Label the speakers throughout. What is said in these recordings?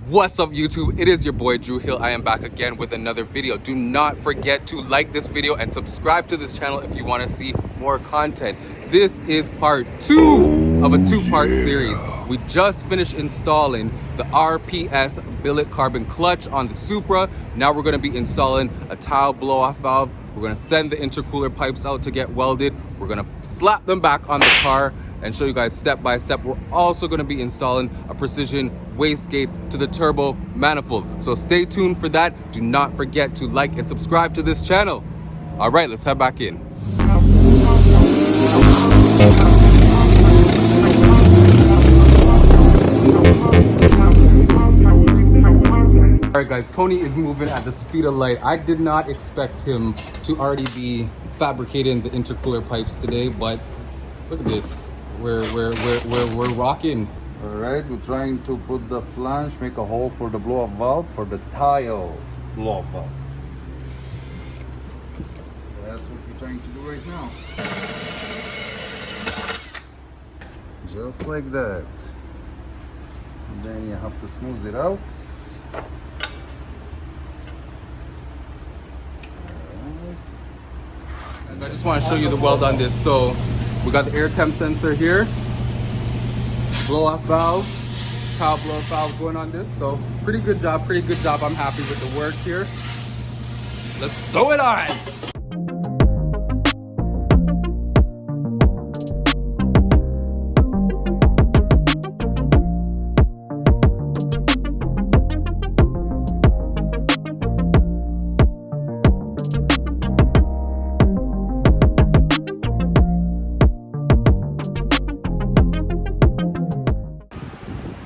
Speaker 1: What's up YouTube? It is your boy Drew Hill. I am back again with another video. Do not forget to like this video and subscribe to this channel if you want to see more content. This is part 2 of a 2-part series. We just finished installing the RPS billet carbon clutch on the Supra. Now we're going to be installing a Tial blow-off valve. We're going to send the intercooler pipes out to get welded. We're going to slap them back on the car and show you guys step by step. We're also going to be installing a precision wastegate to the turbo manifold. So stay tuned for that. Do not forget to like and subscribe to this channel. All right, let's head back in. All right guys, Tony is moving at the speed of light. I did not expect him to already be fabricating the intercooler pipes today, but look at this. We're rocking.
Speaker 2: All right, we're trying to put the flange, make a hole for the blow-off valve for the Tial blow-off valve. That's what we're trying to do right now. Just like that. And then you have to smooth it out.
Speaker 1: I just want to show you the weld on this. So we got the air temp sensor here, blow-off valve, Tial blow-off valve going on this. So pretty good job. I'm happy with the work here. Let's throw it on.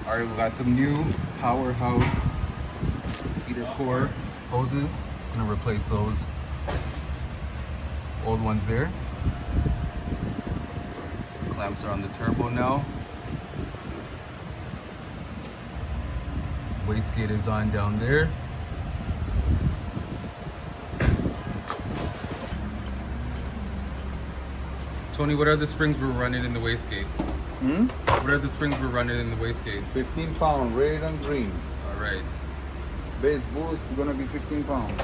Speaker 1: All right, we got some new Powerhouse heater core hoses. It's gonna replace those old ones there. Clamps are on the turbo now. Wastegate is on down there. Tony, what are the springs we're running in the wastegate? What are the springs we're running in the wastegate?
Speaker 2: 15 pound, red and green.
Speaker 1: All right.
Speaker 2: Base boost is gonna be 15 pounds.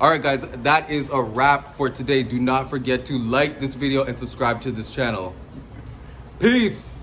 Speaker 1: All right guys, that is a wrap for today. Do not forget to like this video and subscribe to this channel. Peace.